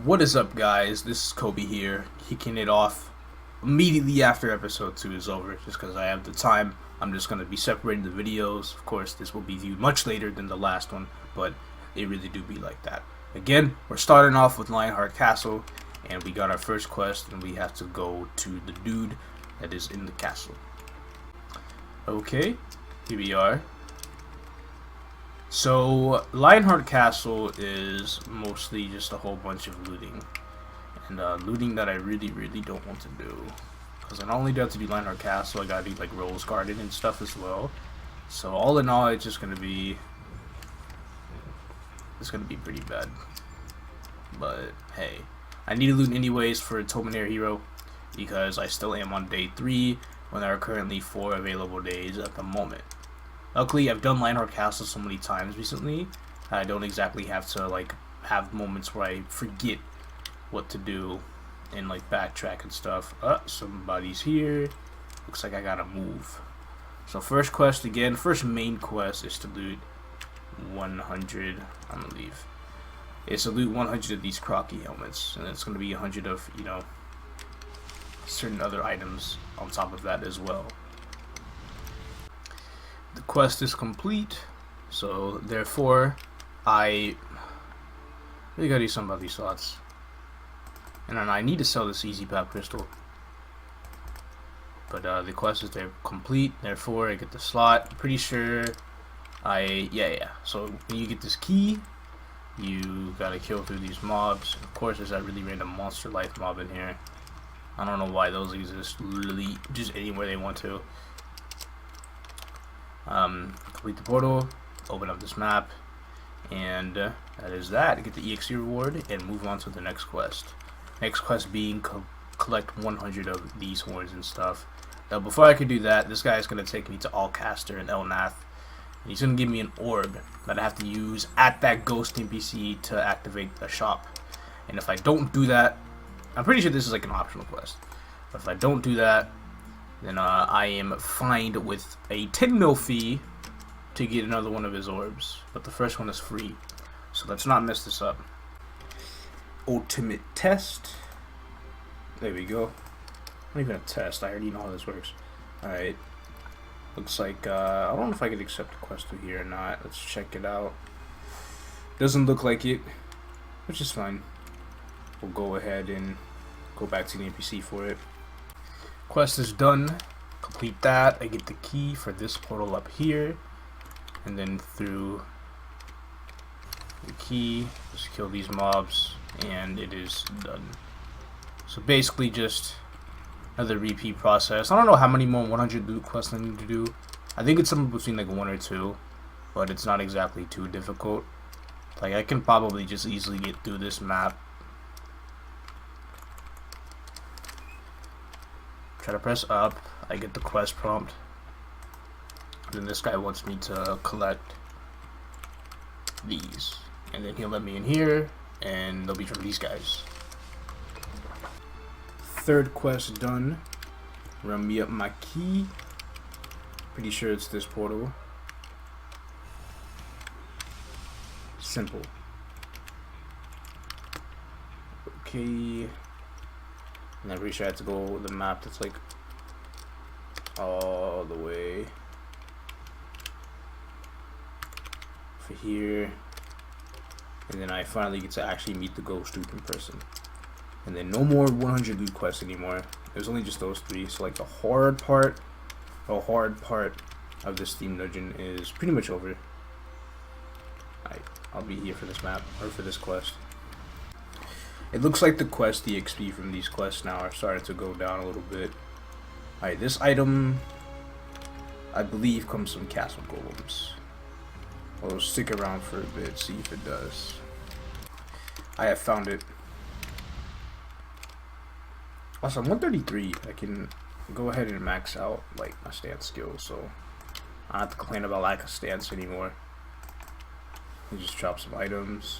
What is up, guys? This is Kobe here, kicking it off immediately after episode 2 is over, just because I have the time. I'm just going to be separating the videos. Of course, this will be viewed much later than the last one, but it really do be like that. Again, we're starting off with Lionheart Castle, and we got our first quest, and we have to go to the dude that is in the castle. Okay, here we are. So, Lionheart Castle is mostly just a whole bunch of looting. And looting that I really don't want to do. Because I not only do have to do Lionheart Castle, I gotta do like Rose Garden and stuff as well. So all in all, it's just gonna be... it's gonna be pretty bad. But, hey. I need to loot anyways for a Tominair hero. Because I still am on day 3, when there are currently 4 available days at the moment. Luckily, I've done Lionheart Castle so many times recently, I don't exactly have to like have moments where I forget what to do and like backtrack and stuff. Somebody's here. Looks like I gotta move. So first quest again, first main quest is to loot 100. I'm gonna leave. It's to loot 100 of these crocky helmets, and it's gonna be 100 of, you know, certain other items on top of that as well. The quest is complete, so therefore I really gotta do something about these slots. And then I need to sell this easy pap crystal. But the quest is there complete, therefore I get the slot. Pretty sure yeah. So when you get this key, you gotta kill through these mobs. Of course, there's that really random monster life mob in here. I don't know why those exist literally just anywhere they want to. Complete the portal, open up this map, and that is that. Get the EXE reward and move on to the next quest. Next quest being collect 100 of these horns and stuff. Now before I can do that, this guy is going to take me to Alcaster and Elnath, and he's going to give me an orb that I have to use at that ghost NPC to activate the shop. And if I don't do that, I'm pretty sure this is like an optional quest, but if I don't do that, then I am fined with a 10 mil fee to get another one of his orbs. But the first one is free, so let's not mess this up. Ultimate test. There we go. Not even a test, I already know how this works. Alright. Looks like, I don't know if I could accept a quest through here or not. Let's check it out. Doesn't look like it, which is fine. We'll go ahead and go back to the NPC for it. Quest is done. Complete that. I get the key for this portal up here, and then through the key, just kill these mobs, and it is done. So basically, just another repeat process. I don't know how many more 100 loot quests I need to do. I think it's somewhere between like 1 or 2, but it's not exactly too difficult. Like I can probably just easily get through this map. Try to press up, I get the quest prompt. Then this guy wants me to collect these. And then he'll let me in here, and they'll be from these guys. Third quest done. Run me up my key. Pretty sure it's this portal. Simple. Okay. And I'm pretty sure I have to go the map that's like all the way for here, and then I finally get to actually meet the ghost dude in person. And then no more 100 loot quests anymore. There's only just those 3. So like the hard part of this theme dungeon is pretty much over. I'll be here for this map, or for this quest. It looks like the quest, the XP from these quests now are starting to go down a little bit. Alright, this item, I believe, comes from castle golems. We'll stick around for a bit, see if it does. I have found it. Also, I'm 133. I can go ahead and max out like my stance skills, so I don't have to complain about lack of stance anymore. We just drop some items.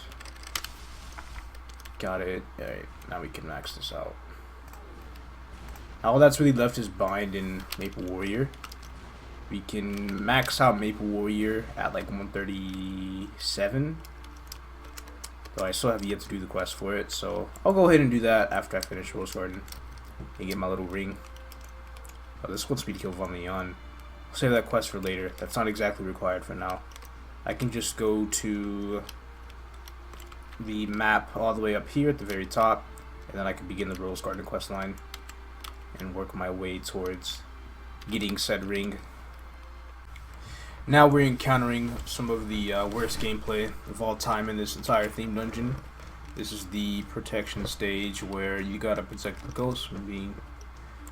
Got it. Alright, now we can max this out. All that's really left is Bind and Maple Warrior. We can max out Maple Warrior at like 137. Though I still have yet to do the quest for it, so I'll go ahead and do that after I finish Rose Garden and get my little ring. Oh, this wants me to kill Von Leon. I'll save that quest for later. That's not exactly required for now. I can just go to the map all the way up here at the very top, and then I can begin the Rose Garden quest line and work my way towards getting said ring. Now we're encountering some of the worst gameplay of all time in this entire theme dungeon. This is the protection stage where you gotta protect the ghosts from being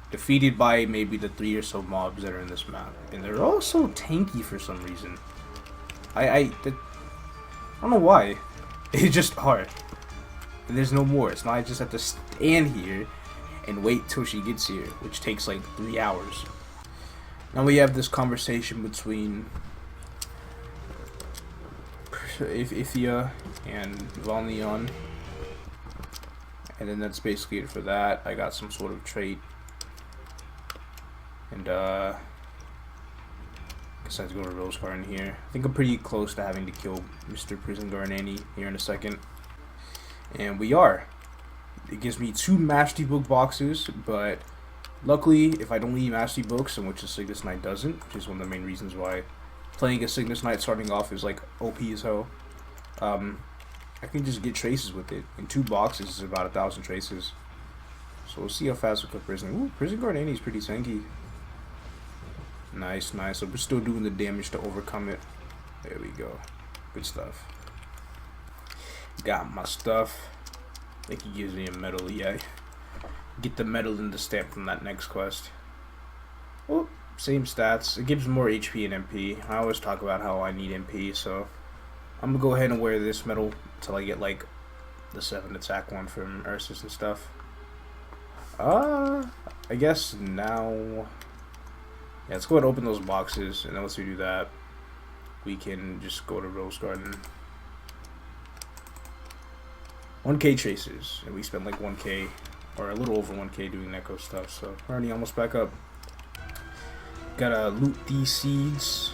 defeated by maybe the 3 or so mobs that are in this map. And they're all so tanky for some reason. I don't know why. It's just hard. And there's no more. It's not I just have to stand here and wait till she gets here, which takes like 3 hours. Now we have this conversation between Ifia and Von Leon. And then that's basically it for that. I got some sort of trait. And I guess I have to go to Rose Garden here. I think I'm pretty close to having to kill Mr. Prison Garnani here in a second. And we are. It gives me 2 Mastery Book boxes, but luckily, if I don't need Mastery Books, and which the Cygnus Knight doesn't, which is one of the main reasons why playing a Cygnus Knight starting off is like OP as hell, I can just get traces with it. In 2 boxes is about 1,000 traces. So we'll see how fast we kill Prison. Ooh, Prison Garnani is pretty tanky. Nice, nice. So we're still doing the damage to overcome it. There we go. Good stuff. Got my stuff. I think he gives me a medal. Yeah. Get the medal and the stamp from that next quest. Oh, same stats. It gives more HP and MP. I always talk about how I need MP, so I'm gonna go ahead and wear this medal until I get like the 7 attack one from Ursus and stuff. I guess now, yeah, let's go ahead and open those boxes, and then once we do that, we can just go to Rose Garden. 1k traces, and we spent like 1k, or a little over 1k doing Neko stuff, so we're already almost back up. Gotta loot these seeds.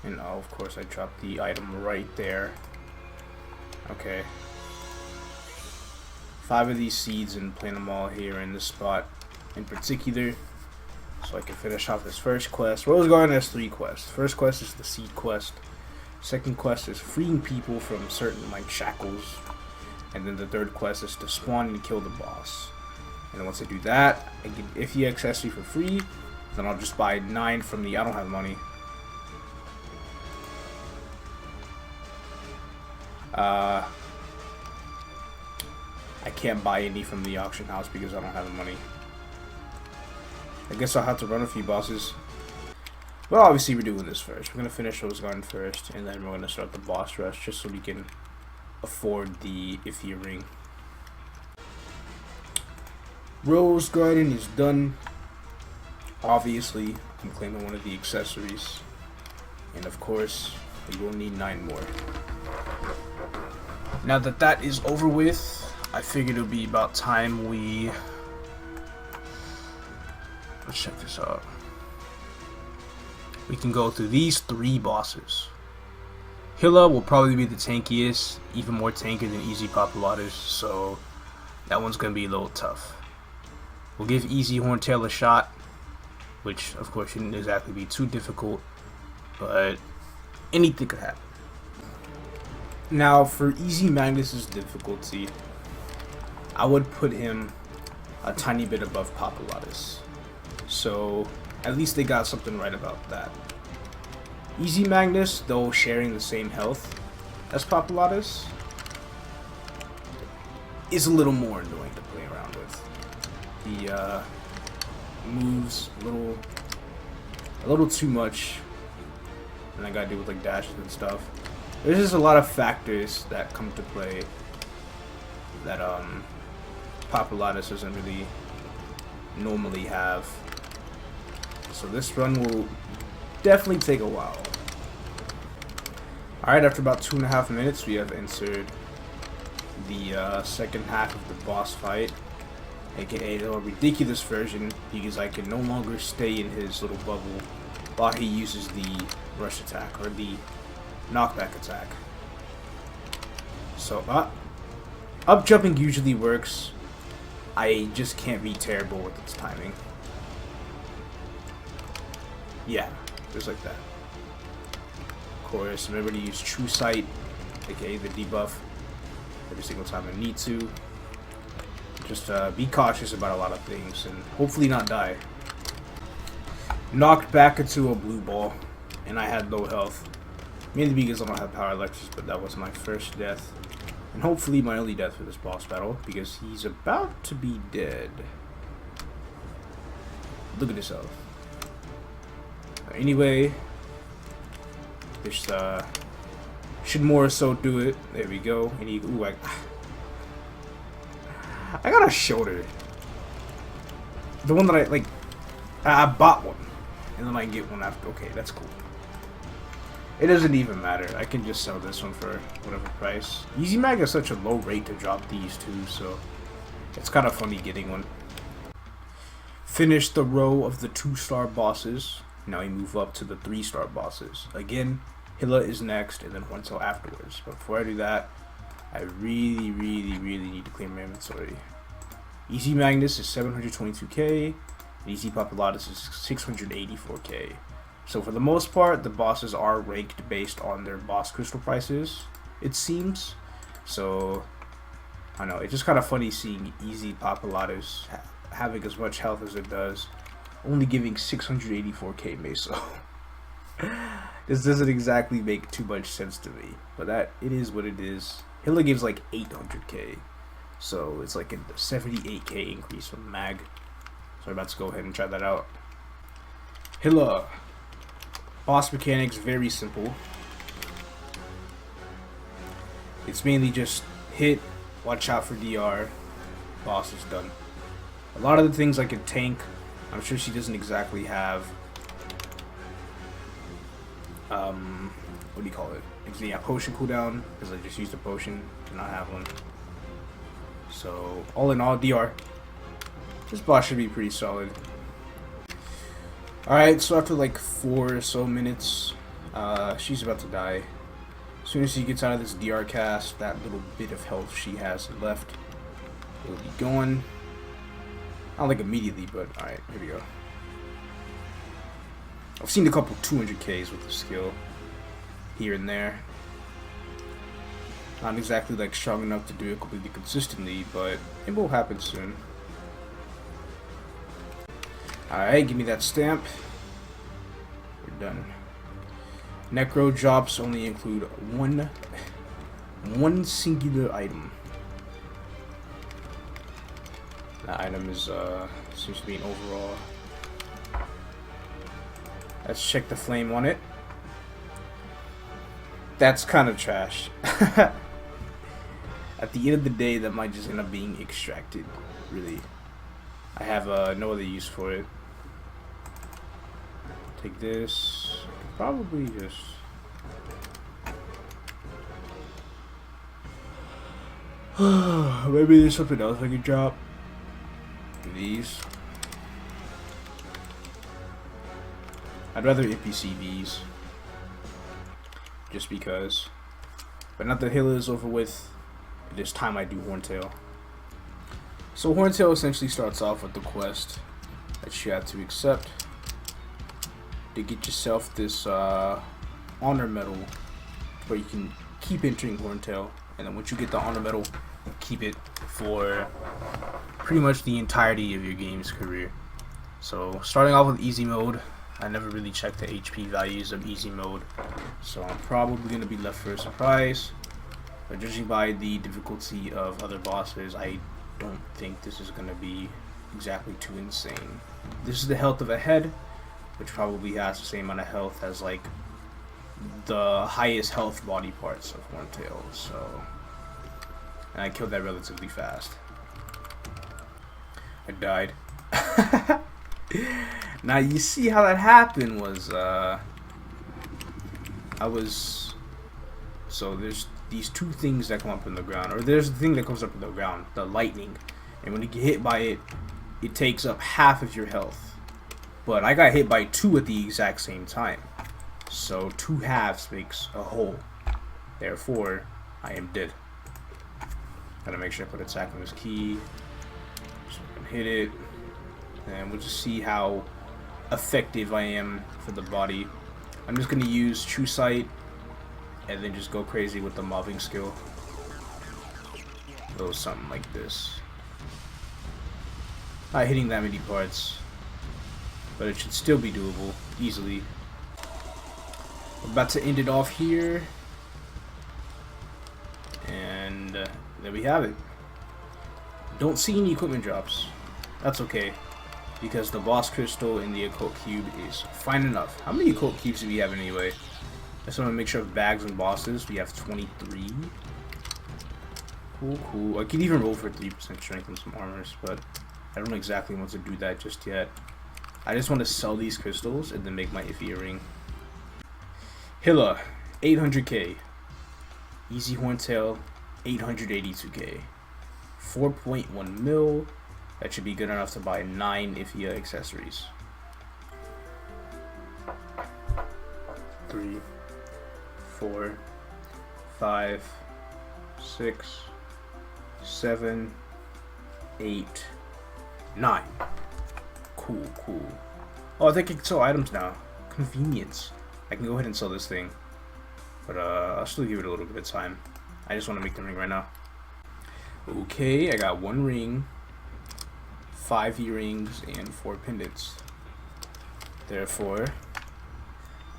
And oh, of course I dropped the item right there. Okay. 5 of these seeds and plant them all here in this spot in particular, so I can finish off this first quest. Rose Garden has 3 quests. First quest is the seed quest. Second quest is freeing people from certain like shackles. And then the third quest is to spawn and kill the boss. And then once I do that, I get Ify accessory for free. Then I'll just buy 9 from the I don't have money. I can't buy any from the auction house because I don't have the money. I guess I'll have to run a few bosses. Well, obviously we're doing this first. We're going to finish Rose Garden first, and then we're going to start the boss rush just so we can afford the Ify ring. Rose Garden is done. Obviously, I'm claiming one of the accessories. And of course, we will need 9 more. Now that that is over with, I figured it would be about time we... Let's check this out. We can go through these 3 bosses. Hilla will probably be the tankiest, even more tanky than Easy Populatus, so that one's going to be a little tough. We'll give Easy Horntail a shot, which of course shouldn't exactly be too difficult, but anything could happen. Now for Easy Magnus's difficulty, I would put him a tiny bit above Populatus, so at least they got something right about that. Easy Magnus, though sharing the same health as Populatus, is a little more annoying to play around with. He moves a little too much, and I gotta deal with like dashes and stuff. There's just a lot of factors that come to play that Populatus doesn't really normally have. So this run will definitely take a while. Alright, after about 2.5 minutes, we have entered the second half of the boss fight, aka the ridiculous version, because I can no longer stay in his little bubble while he uses the rush attack, or the knockback attack. So up jumping usually works. I just can't be terrible with its timing. Yeah, just like that. Of course, remember to use True Sight, aka the debuff, every single time I need to. Just be cautious about a lot of things and hopefully not die. Knocked back into a blue ball, and I had low health. Mainly because I don't have power electrics, but that was my first death. And hopefully my only death for this boss battle, because he's about to be dead. Look at this health. Anyway, this should more so do it. There we go. And he, ooh, I got a shoulder. The one that I bought one, and then I get one after. Okay, that's cool. It doesn't even matter. I can just sell this one for whatever price. Easy Mag has such a low rate to drop these too, so it's kind of funny getting one. Finish the row of the 2-star bosses. Now we move up to the 3-star bosses. Again, Hilla is next, and then Horntail afterwards. But before I do that, I really need to clear my inventory. Easy Magnus is 722k, and Easy Populatus is 684k. So for the most part, the bosses are ranked based on their boss crystal prices, it seems. So, I know, it's just kind of funny seeing Easy Populatus having as much health as it does, only giving 684k meso. This doesn't exactly make too much sense to me, but that it is what it is. Hilla gives like 800k, so it's like a 78k increase from Mag. So I'm about to go ahead and try that out. Hilla. Boss mechanics, very simple. It's mainly just hit, watch out for DR, boss is done. A lot of the things like a tank, I'm sure she doesn't exactly have, what do you call it? Yeah, potion cooldown, because I just used a potion, did not have one. So, all in all, DR. This boss should be pretty solid. Alright, so after like 4 or so minutes, she's about to die. As soon as she gets out of this DR cast, that little bit of health she has left will be gone. Not like immediately, but alright, here we go. I've seen a couple 200Ks with the skill here and there. Not exactly like strong enough to do it completely consistently, but it will happen soon. Alright, give me that stamp. We're done. Necro drops only include one singular item. That item is seems to be an overall. Let's check the flame on it. That's kind of trash. At the end of the day, that might just end up being extracted. Really, I have no other use for it. Take this. Probably just. Maybe there's something else I could drop. These. I'd rather NPC these. Just because. But now that Hilla is over with, it is time I do Horntail. So Horntail essentially starts off with the quest that you have to accept to get yourself this honor medal where you can keep entering Horntail, and then once you get the honor medal, keep it for pretty much the entirety of your game's career. So starting off with easy mode, I never really checked the HP values of easy mode, so I'm probably going to be left for a surprise. But judging by the difficulty of other bosses, I don't think this is going to be exactly too insane. This is the health of a head, which probably has the same amount of health as like the highest health body parts of Horntail, so, and I killed that relatively fast. I died. Now you see how that happened was so there's these two things that come up in the ground, or there's the thing that comes up in the ground, the lightning, and when you get hit by it, it takes up half of your health. But I got hit by 2 at the exact same time, so 2 halves makes a whole. Therefore, I am dead. Gotta make sure I put attack on his key so I can hit it, and we'll just see how effective I am for the body. I'm just gonna use True Sight and then just go crazy with the mobbing skill. Go something like this. Not hitting that many parts, but it should still be doable easily. I'm about to end it off here, and there we have it. Don't see any equipment drops. That's okay, because the boss crystal in the occult cube is fine enough. How many occult cubes do we have anyway? I just want to make sure of bags and bosses. We have 23. Cool, cool. I could even roll for 3% strength and some armors, but I don't exactly want to do that just yet. I just want to sell these crystals and then make my iffy ring. Hilla, 800k. Easy Horntail, 882k. 4.1 mil. That should be good enough to buy 9 Ifia accessories. 3, 4, 5, 6, 7, 8, 9. Cool, cool. Oh, I think I can sell items now. Convenience. I can go ahead and sell this thing. But I'll still give it a little bit of time. I just want to make the ring right now. Okay, I got 1 ring, 5 earrings, and 4 pendants. Therefore,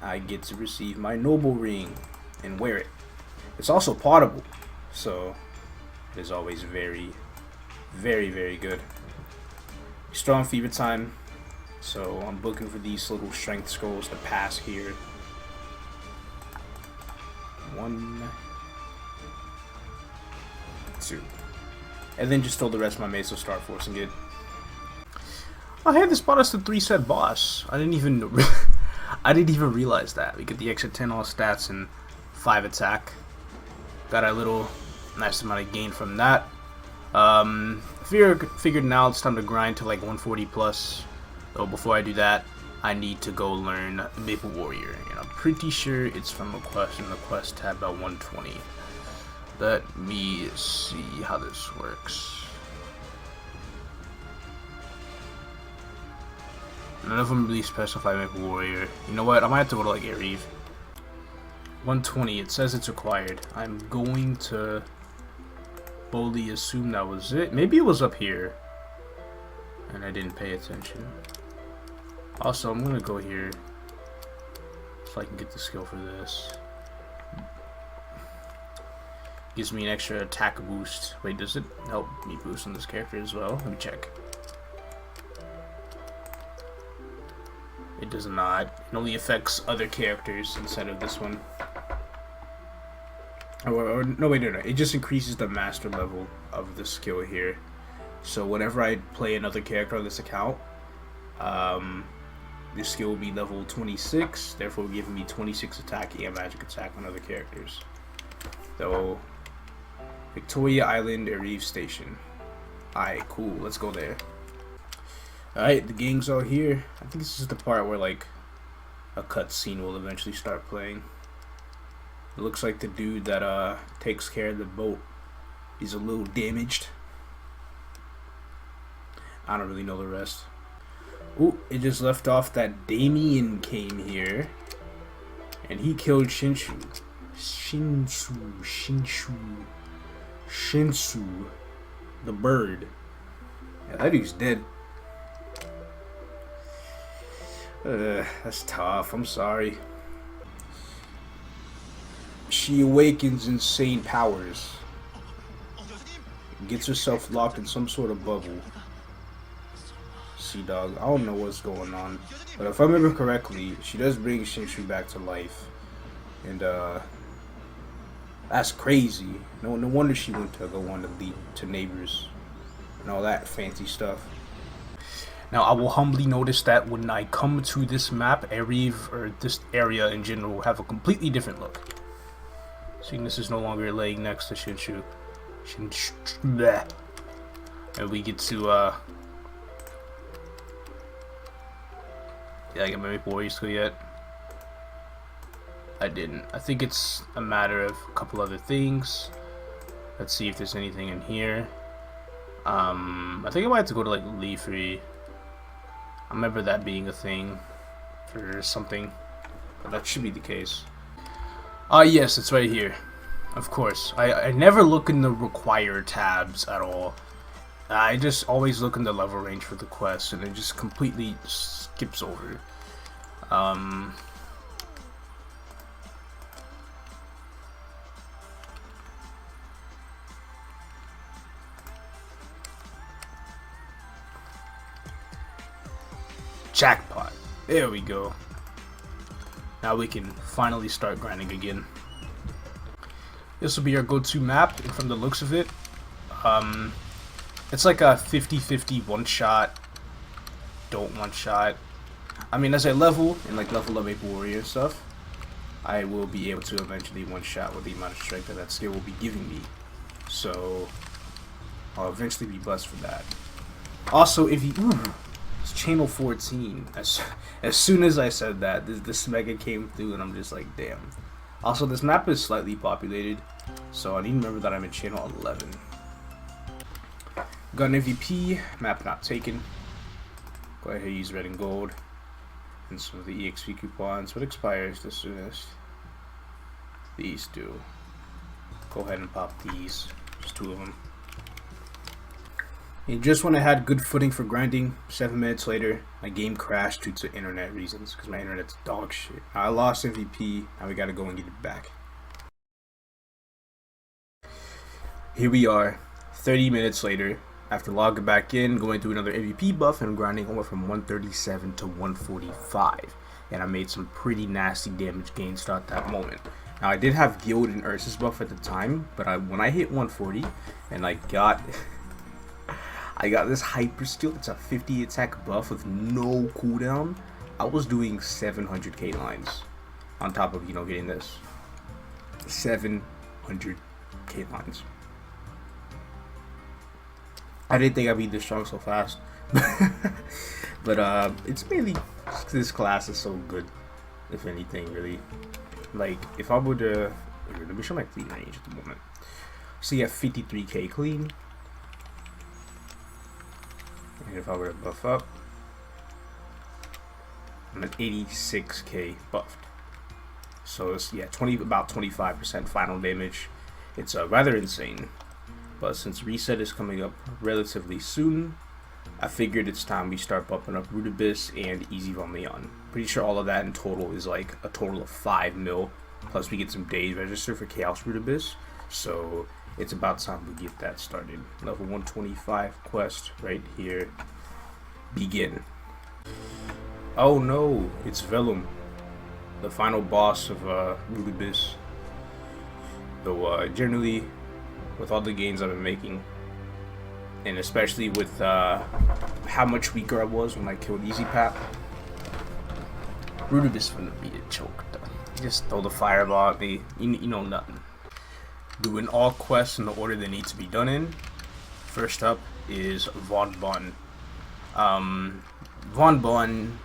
I get to receive my noble ring and wear it. It's also potable, so it is always very, very, very good. Strong fever time, so I'm looking for these little strength scrolls to pass here. 1, 2, and then just throw the rest of my mace to start forcing it. Oh, hey, this brought us the 3-set boss. I didn't even realize that. We get the extra 10 all stats and 5 attack. Got a little nice amount of gain from that. Figured now it's time to grind to like 140 plus. Though before I do that, I need to go learn Maple Warrior, and I'm pretty sure it's from a quest in the quest tab about 120. Let me see how this works. None of them really specify Maple Warrior. You know what? I might have to go to like Eve. 120. It says it's required. I'm going to boldly assume that was it. Maybe it was up here, and I didn't pay attention. Also, I'm gonna go here so I can get the skill for this. Gives me an extra attack boost. Wait, does it help me boost on this character as well? Let me check. It does not. It only affects other characters instead of this one. Or no, wait, no. It just increases the master level of the skill here. So whenever I play another character on this account, this skill will be level 26, therefore giving me 26 attack and magic attack on other characters. So, Victoria Island, Eve Station. Alright, cool, let's go there. Alright, the gang's all here. I think this is the part where like a cutscene will eventually start playing. It looks like the dude that takes care of the boat is a little damaged. I don't really know the rest. Ooh, it just left off that Damien came here and he killed Shinshu. Shinsu, the bird. Yeah, that dude's dead. That's tough. I'm sorry. She awakens insane powers. Gets herself locked in some sort of bubble. Sea dog. I don't know what's going on, but if I remember correctly, she does bring Shinshu back to life, and that's crazy. No wonder she went to go on to lead to neighbors and all that fancy stuff. Now, I will humbly notice that when I come to this map, Eve, or this area in general, will have a completely different look. Seeing this is no longer laying next to Shinshu. Bleh. And we get to, did I get my Maple Warrior skill yet? I didn't. I think it's a matter of a couple other things. Let's see if there's anything in here. I think I might have to go to like Leafy. I remember that being a thing for something, but that should be the case. Yes, it's right here. Of course. I never look in the required tabs at all. I just always look in the level range for the quest, and it just completely skips over. Jackpot. There we go. Now we can finally start grinding again. This will be our go-to map, and from the looks of it, it's like a 50-50 one-shot, don't one-shot. I mean, as I level, and like level up Maple Warrior and stuff, I will be able to eventually one-shot with the amount of strength that skill will be giving me. So, I'll eventually be blessed for that. Also, if you... it's channel 14. As soon as I said that, this mega came through, and I'm just like, damn. Also, this map is slightly populated, so I need to remember that I'm in channel 11. Got an MVP, map not taken. Go ahead and use red and gold. And some of the EXP coupons. What expires the soonest? These do. Go ahead and pop these. Just 2 of them. And just when I had good footing for grinding, 7 minutes later, my game crashed due to internet reasons, because my internet's dog shit. I lost MVP, now we gotta go and get it back. Here we are, 30 minutes later, after logging back in, going through another MVP buff, and grinding over from 137 to 145. And I made some pretty nasty damage gains throughout that moment. Now I did have Guild and Ursus buff at the time, but when I hit 140, and I got this Hyper Steel. It's a 50 attack buff with no cooldown. I was doing 700k lines on top of, getting this 700k lines. I didn't think I'd be this strong so fast. But it's mainly this class is so good, if anything, really. Like, if I would let me show my clean range at the moment. So you have 53k clean. And if I were to buff up, I'm at 86k buffed. So it's, yeah, about 25% final damage. It's rather insane. But since reset is coming up relatively soon, I figured it's time we start bumping up Root Abyss and Easy Von Leon. Pretty sure all of that in total is like a total of 5 mil. Plus we get some days registered for Chaos Root Abyss. So it's about time we get that started. Level 125 quest right here. Begin. Oh no, it's Vellum, the final boss of Root Abyss. Though generally, with all the gains I've been making, and especially with how much weaker I was when I killed Easy Pap, Root Abyss wouldn't be a choke though. Just throw the fireball at me, you know nothing. Doing all quests in the order they need to be done in. First up is Von Bon. Von Bon,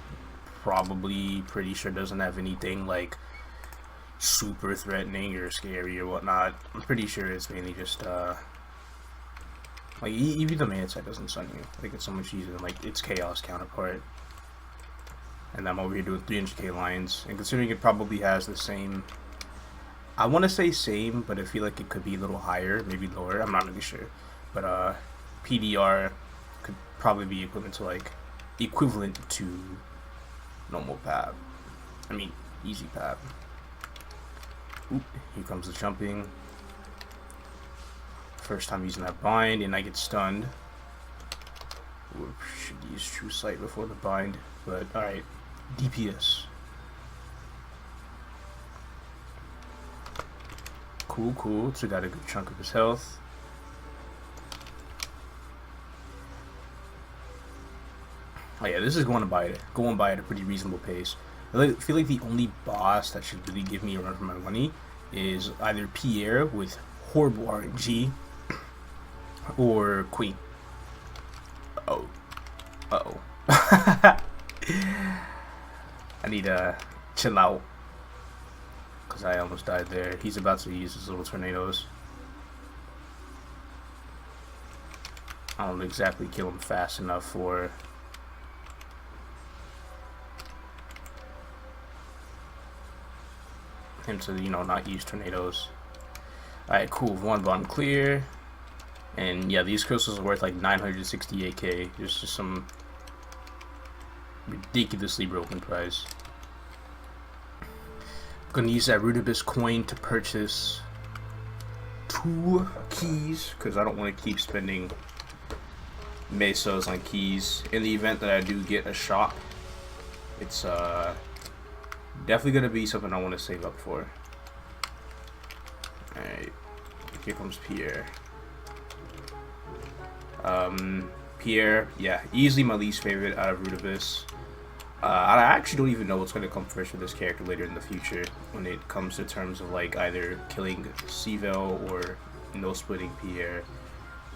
probably pretty sure doesn't have anything like super threatening or scary or whatnot. I'm pretty sure it's mainly just like even the man side doesn't stun you. I think it's so much easier than like its chaos counterpart. And I'm over here doing 300k lines, and considering it probably has the same, I want to say same, but I feel like it could be a little higher, maybe lower, I'm not really sure. But PDR could probably be equivalent to normal Pab. I mean, easy Pab. Oop, here comes the jumping. First time using that bind, and I get stunned. Ooh, should use True Sight before the bind, but alright. DPS. Cool. So got a good chunk of his health. Oh yeah, this is going by at a pretty reasonable pace. I feel like the only boss that should really give me a run for my money is either Pierre with horrible RNG or Queen. Uh-oh. I need to chill out, because I almost died there. He's about to use his little tornadoes. I don't exactly kill him fast enough for him to, you know, not use tornadoes. Alright, cool. One bottom clear. And yeah, these crystals are worth like 968k. There's just some ridiculously broken price. I'm gonna use that Rudibus coin to purchase 2 keys because I don't want to keep spending mesos on keys. In the event that I do get a shop, it's definitely gonna be something I want to save up for. Alright, here comes Pierre. Pierre, yeah, easily my least favorite out of Rudibus. I actually don't even know what's going to come first for this character later in the future when it comes to terms of like either killing Sevel or no splitting Pierre.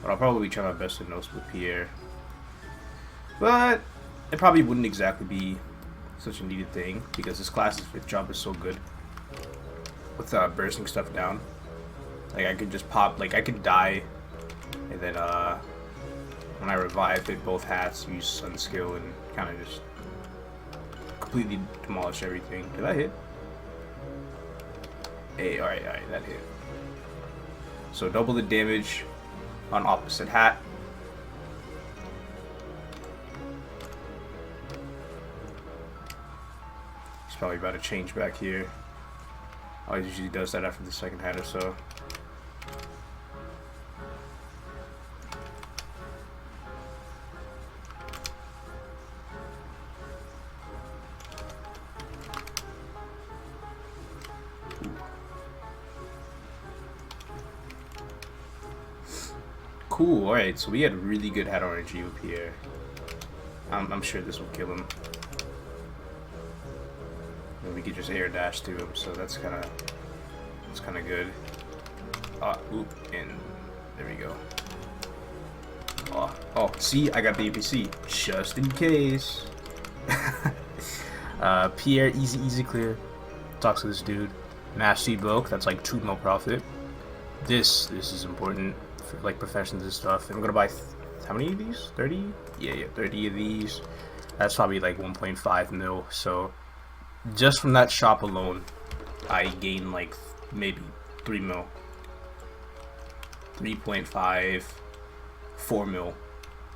But I'll probably try my best to no split Pierre. But it probably wouldn't exactly be such a needed thing because this class's 5th job is so good with bursting stuff down. Like I could just pop, like I could die and then when I revive, hit both hats, use Sun Skill, and kind of just completely demolish everything. Did that hit? Hey, alright, that hit. So double the damage on opposite hat. He's probably about to change back here. Always usually does that after the 2nd hat or so. Cool, alright, so we had really good hat RNG with Pierre. I'm sure this will kill him. And we could just air dash to him, so that's kinda good. Oop, and there we go. Oh, see, I got the APC, just in case. Pierre, easy clear. Talks to this dude. Mass Seed Bulk, that's like 2 mil profit. This is important. Like professions and stuff. And I'm gonna buy how many of these? 30? Yeah, 30 of these. That's probably like 1.5 mil. So just from that shop alone, I gain like maybe 3 mil, 3.5, 4 mil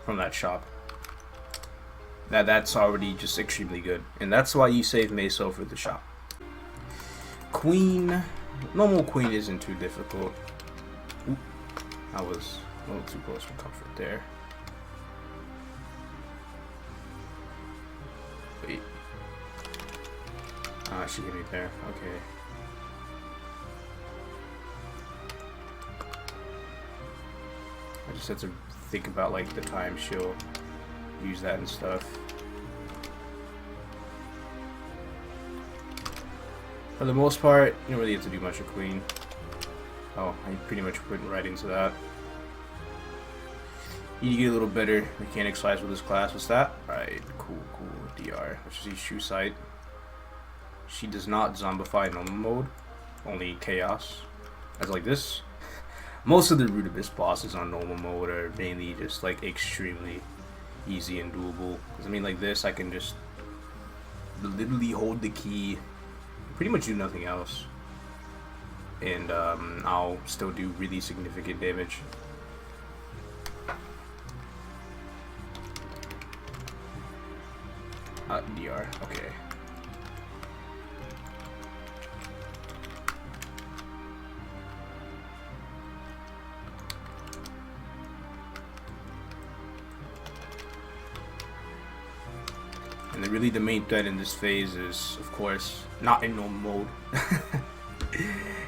from that shop. That's already just extremely good, and that's why you save meso for the shop. Queen, normal queen isn't too difficult. Oop. I was a little too close for comfort there. Wait. She hit me there. Okay. I just had to think about like the time she'll use that and stuff. For the most part, you don't really have to do much with Queen. Oh, I pretty much went right into that. You need to get a little better mechanics wise with this class. What's that? Alright, cool. DR, which is True Sight. She does not zombify normal mode, only chaos. As like this. Most of the Rudibus bosses on normal mode are mainly just like extremely easy and doable. Because I mean, like this, I can just literally hold the key, pretty much do nothing else. And I'll still do really significant damage. DR, okay. And really the main threat in this phase is, of course, not in normal mode.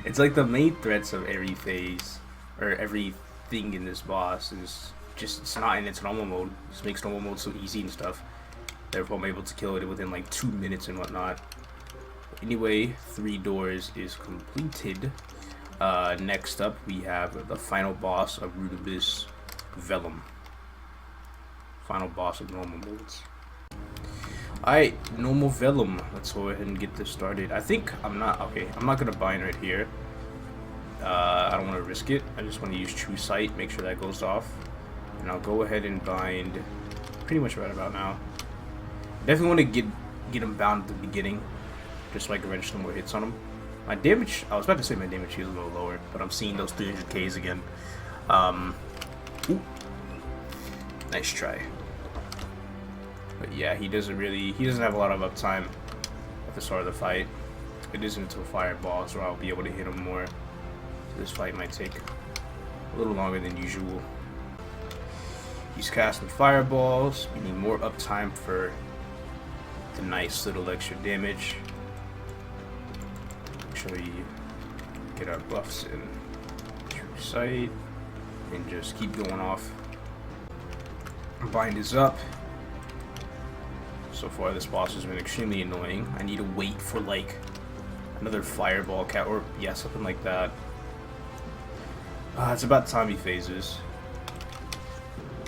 It's like the main threats of every phase, or everything in this boss is just, it's not in its normal mode. It just makes normal mode so easy and stuff. Therefore I'm able to kill it within like 2 minutes and whatnot. Anyway, 3 doors is completed. Next up we have the final boss of Rudibus, Vellum. Final boss of normal modes. Alright, normal Vellum. Let's go ahead and get this started. I think I'm not gonna bind right here. I don't want to risk it. I just want to use True Sight, make sure that goes off. And I'll go ahead and bind pretty much right about now. Definitely want to get him bound at the beginning, just so I can register more hits on him. My damage, I was about to say my damage is a little lower, but I'm seeing those 300Ks again. Ooh. Nice try. But yeah, he doesn't have a lot of uptime at the start of the fight. It isn't until fireball, so I'll be able to hit him more. So this fight might take a little longer than usual. He's casting fireballs. We need more uptime for the nice little extra damage. Make sure we get our buffs in true sight and just keep going off. Bind is up. So far this boss has been extremely annoying. I need to wait for like another fireball cat, or yeah, something like that. It's about time he phases.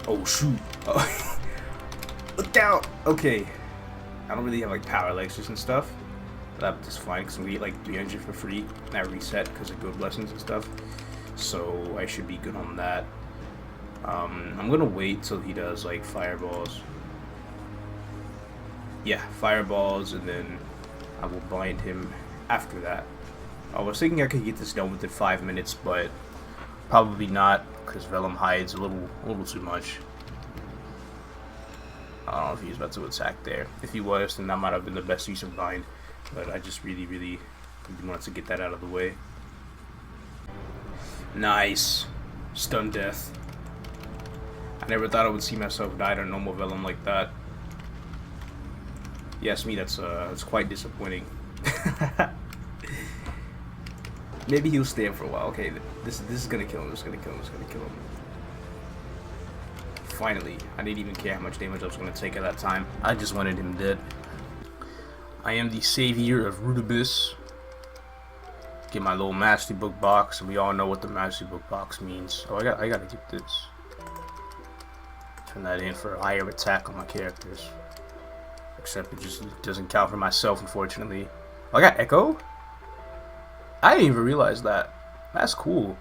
Oh shoot. Oh. Look out! Okay. I don't really have like power lasers and stuff. But that's fine because we get like 300 for free at reset because of good blessings and stuff. So I should be good on that. I'm gonna wait till he does like fireballs. Yeah, fireballs, and then I will bind him after that. I was thinking I could get this done within 5 minutes, but probably not because Vellum hides a little too much. I don't know if he was about to attack there. If he was, then that might have been the best use of bind. But I just really wanted to get that out of the way. Nice. Stun death. I never thought I would see myself die to normal Vellum like that. Yes, me, that's quite disappointing. Maybe he'll stay up for a while. Okay, this is gonna kill him. This is gonna kill him. This is gonna kill him. Finally, I didn't even care how much damage I was gonna take at that time. I just wanted him dead. I am the savior of Rudibus. Get my little Mastery Book box, and we all know what the Mastery Book box means. Oh, I gotta get this. Turn that in for a higher attack on my characters. Except it just doesn't count for myself, unfortunately. Oh, I got Echo? I didn't even realize that. That's cool.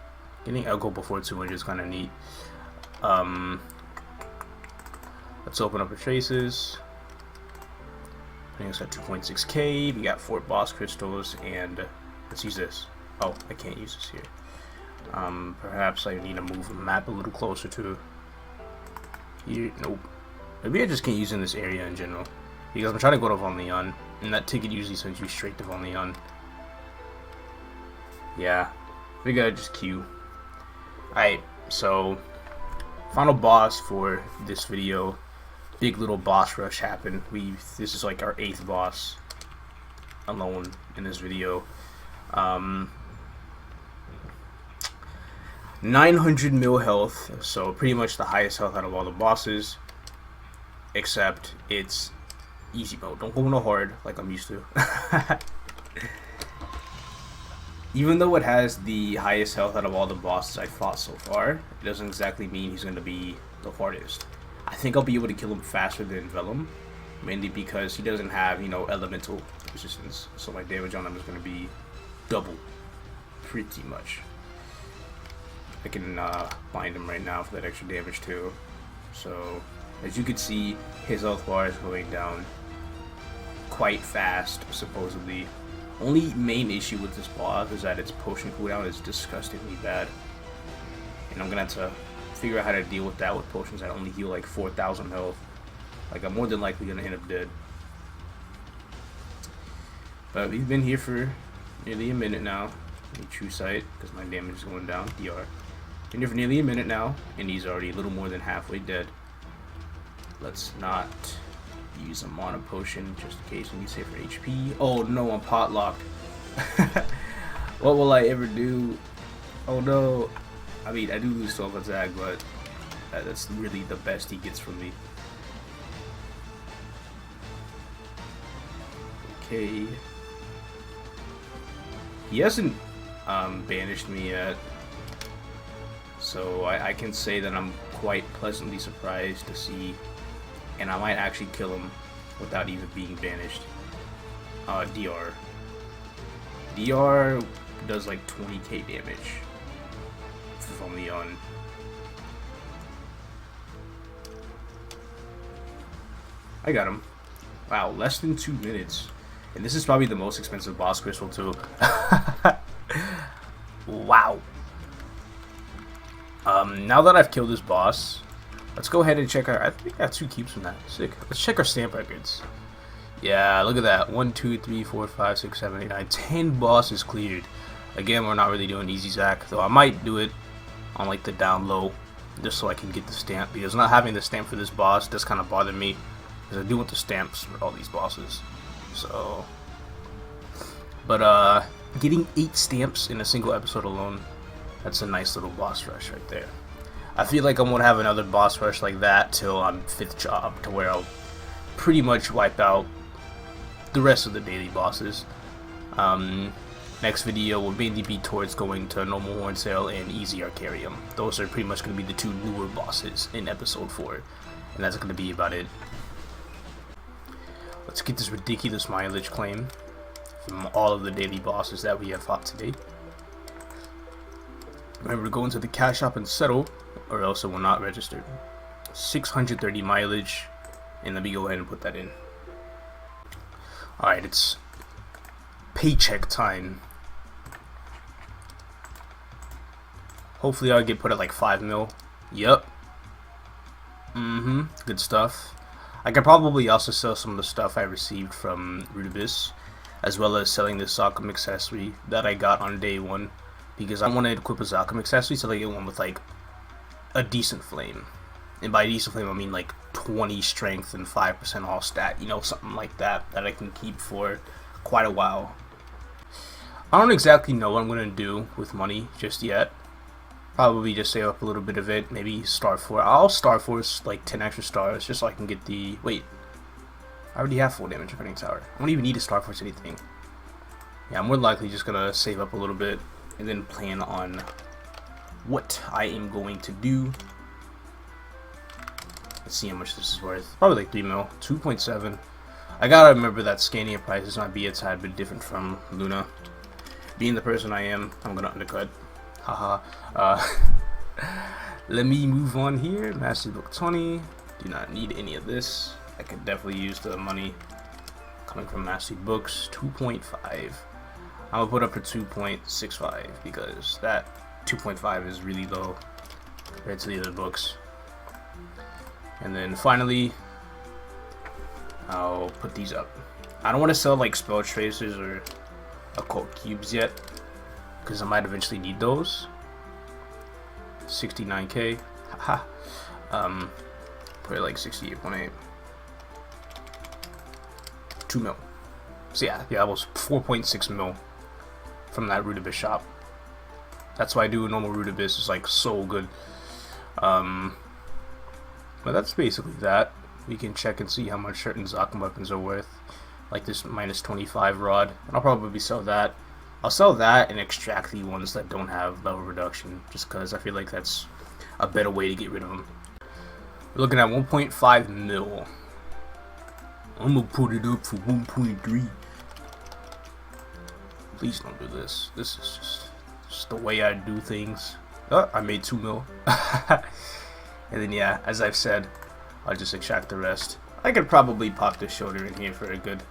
Getting Echo before 200 is kind of neat. Let's open up the traces. Putting us at 2.6k. We got 4 boss crystals, and let's use this. Oh, I can't use this here. Perhaps I need to move the map a little closer to here. Nope. Maybe I just can't use it in this area in general. Because I'm trying to go to Von Leon, and that ticket usually sends you straight to Von Leon. Yeah, we gotta just queue. Alright, so final boss for this video. Big little boss rush happened. This is like our 8th boss alone in this video. 900 mil health, so pretty much the highest health out of all the bosses. Except it's easy mode. Don't go no hard like I'm used to. Even though it has the highest health out of all the bosses I fought so far, it doesn't exactly mean he's going to be the hardest. I think I'll be able to kill him faster than Vellum, mainly because he doesn't have, elemental resistance. So my damage on him is going to be double, pretty much. I can bind him right now for that extra damage too. So as you can see, his health bar is going down quite fast, supposedly. Only main issue with this boss is that its potion cooldown is disgustingly bad. And I'm gonna have to figure out how to deal with that with potions that only heal like 4,000 health. Like, I'm more than likely gonna end up dead. But we've been here for nearly a minute now. True sight, because my damage is going down. DR. Been here for nearly a minute now, and he's already a little more than halfway dead. Let's not use a mana potion just in case we need to save for HP. Oh no, I'm pot locked. What will I ever do? Oh no. I mean, I do lose 12 attack, but that's really the best he gets from me. Okay. He hasn't banished me yet, so I can say that I'm quite pleasantly surprised to see, and I might actually kill him without even being banished. DR. DR does like 20k damage from Leon. I got him. Wow, less than 2 minutes. And this is probably the most expensive boss crystal too. Wow. Now that I've killed this boss, let's go ahead and check our... I think I got 2 keeps from that. Sick. Let's check our stamp records. Yeah, look at that. 1, 2, 3, 4, 5, 6, 7, 8, 9. 10 bosses cleared. Again, we're not really doing easy Zack, though I might do it on like the down low, just so I can get the stamp, because not having the stamp for this boss does kind of bother me, because I do want the stamps for all these bosses. So, but getting 8 stamps in a single episode alone, that's a nice little boss rush right there. I feel like I'm gonna have another boss rush like that till I'm 5th job, to where I'll pretty much wipe out the rest of the daily bosses. Next video will mainly be towards going to Normal Horntail and Easy Arcarium. Those are pretty much going to be the 2 newer bosses in episode 4. And that's going to be about it. Let's get this ridiculous mileage claim from all of the daily bosses that we have fought today. Remember to go into the cash shop and settle, or else it will not register. 630 mileage, and let me go ahead and put that in. Alright, it's paycheck time. Hopefully I'll get put at like 5 mil. Yep. Good stuff. I could probably also sell some of the stuff I received from Rudibus, as well as selling this Zakum accessory that I got on day 1, because I want to equip a Zakum accessory so I get one with like a decent flame. And by decent flame I mean like 20 strength and 5% all stat, you know, something like that, that I can keep for quite a while. I don't exactly know what I'm going to do with money just yet. Probably just save up a little bit of it, maybe Star Force. I'll Star Force like 10 extra stars just so I can get the... Wait, I already have full damage running tower. I don't even need to Star Force anything. Yeah, I'm more likely just going to save up a little bit and then plan on what I am going to do. Let's see how much this is worth. Probably like 3 mil, 2.7. I gotta remember that Scania prices might be a tad bit different from Luna. Being the person I am, I'm gonna undercut. Haha. Let me move on here. Mastery Book 20. Do not need any of this. I could definitely use the money coming from Mastery Books. 2.5. I'm gonna put up for 2.65 because that 2.5 is really low compared to the other books. And then finally, I'll put these up. I don't want to sell like spell tracers or occult cubes yet, because I might eventually need those. 69k. Haha. Put it like 68.8. 2 mil. So yeah, I was 4.6 mil from that Rudibus shop. That's why I do normal Rudibus is like so good. But that's basically that. We can check and see how much certain Zakum weapons are worth, like this minus 25 rod, and I'll probably sell that. I'll sell that and extract the ones that don't have level reduction, just because I feel like that's a better way to get rid of them. We're looking at 1.5 mil. I'm gonna put it up for 1.3. Please don't do this. This is just the way I do things. Oh, I made 2 mil. And then yeah, as I've said, I'll just extract the rest. I could probably pop this shoulder in here for a good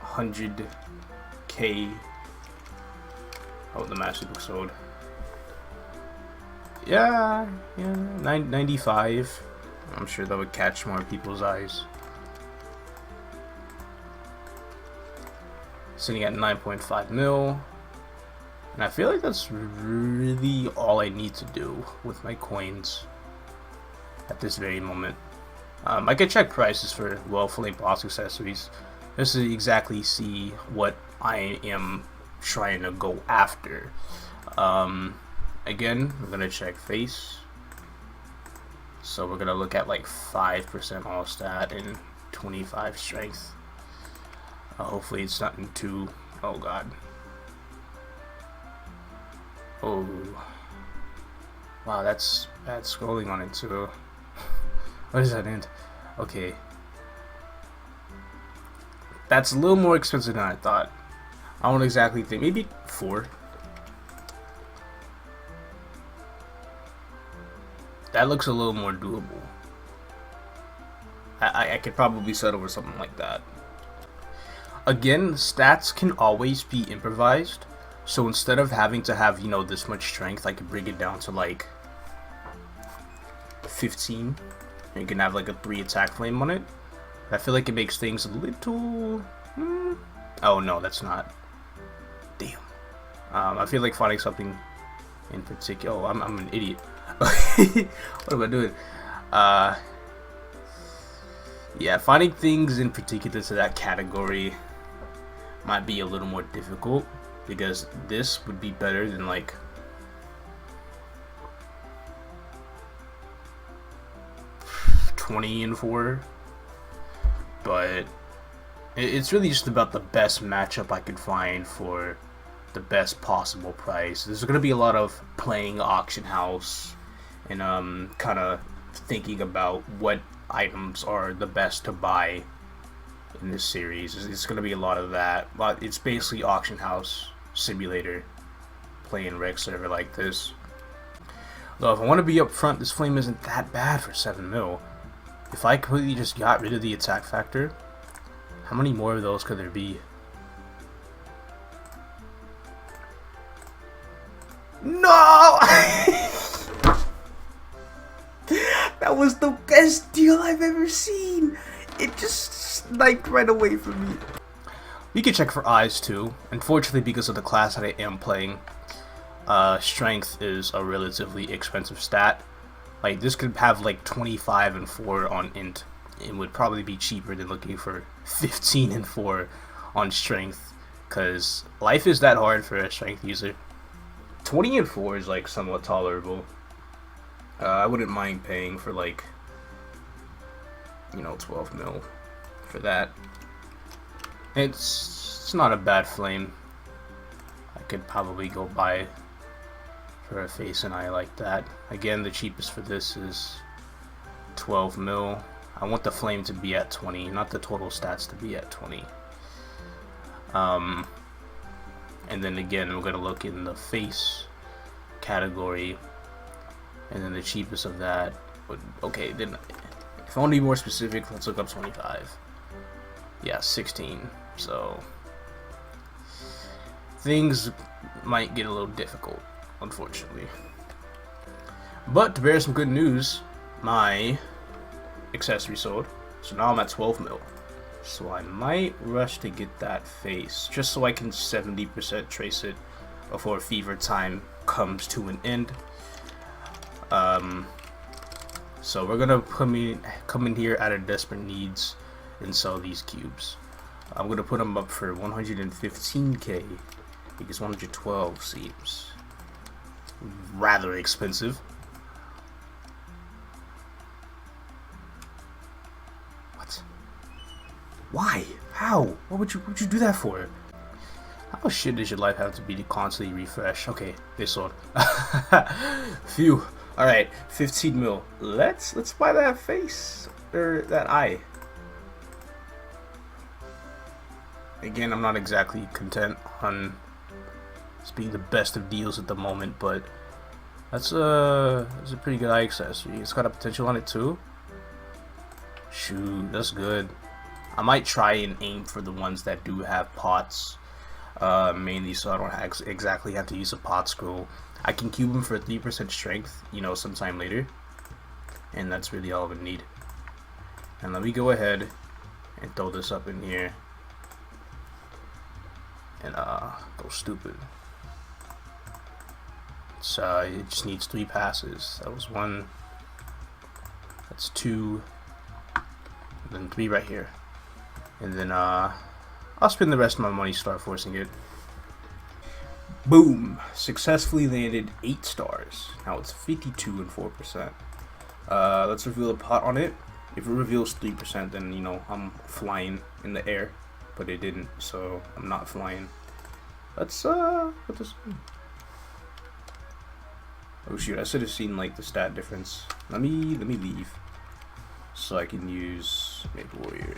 100k. Oh, the Master Book sold. Yeah, 95. I'm sure that would catch more people's eyes. Sitting at 9.5 mil. And I feel like that's really all I need to do with my coins at this very moment. I could check prices for well-flamed boss accessories just to exactly see what I am trying to go after. Again, we're gonna check face. So we're gonna look at like 5% all stat and 25 strength. Hopefully it's nothing too... oh god. Oh. Wow, that's bad scrolling on it too. What does that end? Okay. That's a little more expensive than I thought. I don't exactly think. Maybe 4. That looks a little more doable. I could probably settle for something like that. Again, stats can always be improvised. So instead of having to have, you know, this much strength, I could bring it down to like 15. And you can have like a 3 attack flame on it. I feel like it makes things a little... Oh no, that's not. Damn. I feel like finding something in particular... Oh, I'm an idiot. What am I doing? Yeah, finding things in particular to that category might be a little more difficult, because this would be better than like $20 and $4, but it's really just about the best matchup I could find for the best possible price. There's going to be a lot of playing auction house and kind of thinking about what items are the best to buy in this series. It's going to be a lot of that, but it's basically auction house simulator playing reg server like this. Though if I want to be upfront, this flame isn't that bad for 7 mil. If I completely just got rid of the attack factor, how many more of those could there be? No! That was the best deal I've ever seen. It just sniped right away from me. You can check for eyes too. Unfortunately, because of the class that I am playing, strength is a relatively expensive stat. Like, this could have like 25 and 4 on int. It would probably be cheaper than looking for 15 and 4 on strength, because life is that hard for a strength user. 20 and 4 is like somewhat tolerable. I wouldn't mind paying for like, you know, 12 mil for that. It's not a bad flame. I could probably go buy for a face and eye like that. Again, the cheapest for this is 12 mil. I want the flame to be at 20, not the total stats to be at 20. And then again, we're gonna look in the face category, and then the cheapest of that would, okay, then if I want to be more specific, let's look up 25. Yeah, 16. So things might get a little difficult, unfortunately. But to bear some good news, my accessory sold, so now I'm at 12 mil. So I might rush to get that face, just so I can 70% trace it before fever time comes to an end. So we're gonna come in here out of desperate needs and sell these cubes. I'm gonna put them up for 115k, because 112 seems rather expensive. What? Why? How? What would you do that for? How shit does your life have to be to constantly refresh? Okay, they sold. Phew. All right, 15 mil. Let's buy that face or that eye. Again, I'm not exactly content on this being the best of deals at the moment, but that's a pretty good eye accessory. It's got a potential on it too. Shoot, that's good. I might try and aim for the ones that do have pots, mainly so I don't exactly have to use a pot scroll. I can cube them for 3% strength, you know, sometime later, and that's really all I would need. And let me go ahead and throw this up in here and go stupid. So it just needs 3 passes. That was 1. That's 2. And then 3 right here. And then I'll spend the rest of my money start forcing it. Boom! Successfully landed 8 stars. Now it's 52 and 4%. Let's reveal a pot on it. If it reveals 3%, then, you know, I'm flying in the air. But it didn't, so I'm not flying. Let's put this in. Oh shoot, I should have seen like the stat difference. Let me leave so I can use Maple Warrior.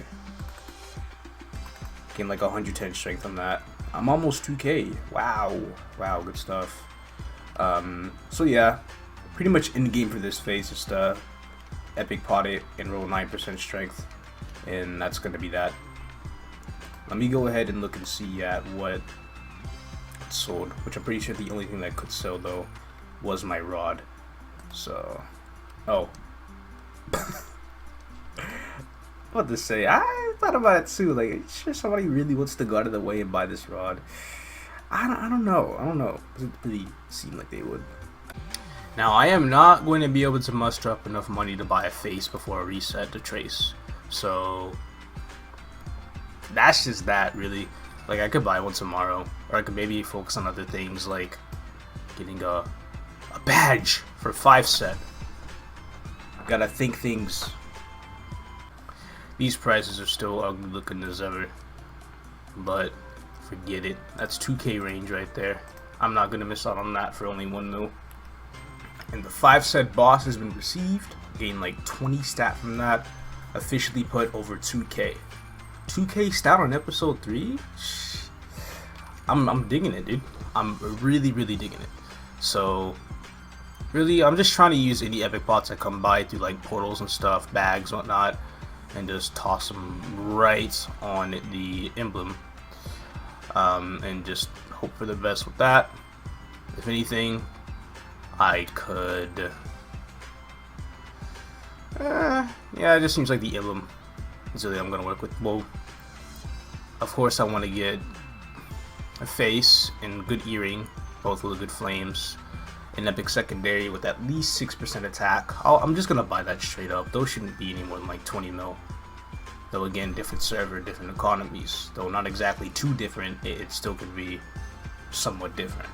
Gain like 110 strength on that. I'm almost 2k. Wow, good stuff. So yeah, pretty much in game for this phase. Just epic pot it and roll 9% strength, and that's gonna be that. Let me go ahead and look and see at what sold, which I'm pretty sure the only thing that could sell though was my rod. So, oh, what to say? I thought about it too. Like, sure, somebody really wants to go out of the way and buy this rod. I don't know. Doesn't really seem like they would. Now, I am not going to be able to muster up enough money to buy a face before a reset to trace. So that's just that, really. Like, I could buy one tomorrow, or I could maybe focus on other things like getting a badge for 5 set. Gotta think things. These prices are still ugly looking as ever, but forget it. That's 2K range right there. I'm not gonna miss out on that for only 1 mil. And the 5 set boss has been received. Gained like 20 stat from that. Officially put over 2K. 2K stat on episode 3? I'm digging it, dude. I'm really digging it. So really, I'm just trying to use any epic bots that come by through like portals and stuff, bags, whatnot, and just toss them right on the emblem, and just hope for the best with that. If anything, I could yeah, it just seems like the emblem is really I'm gonna work with. Well, of course I want to get a face and good earring, both with good flames, an epic secondary with at least 6% attack. I'm just gonna buy that straight up. Those shouldn't be any more than like 20 mil. Though again, different server, different economies. Though not exactly too different, it still could be somewhat different.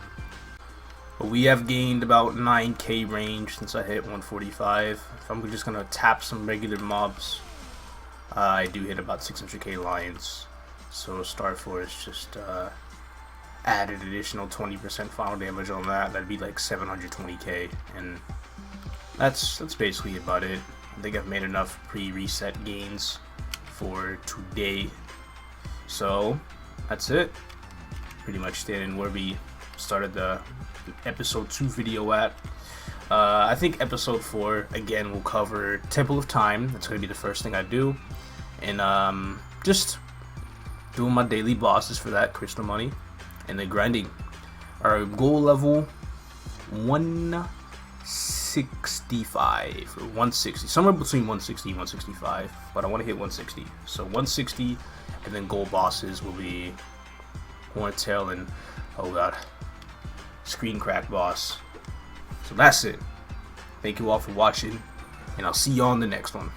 But we have gained about 9K range since I hit 145. If I'm just gonna tap some regular mobs, I do hit about 600K lions. So Star Force just added additional 20% final damage on that. That'd be like 720K, and that's basically about it. I think I've made enough pre-reset gains for today. So that's it. Pretty much staying where we started the episode 2 video at. I think episode 4 again will cover Temple of Time. That's going to be the first thing I do, and just doing my daily bosses for that crystal money, and then grinding. Our goal level 165 or 160, somewhere between 160 and 165, but I want to hit 160. So 160, and then gold bosses will be Horntail and, oh god, Screen Crack boss. So that's it. Thank you all for watching, and I'll see you on the next one.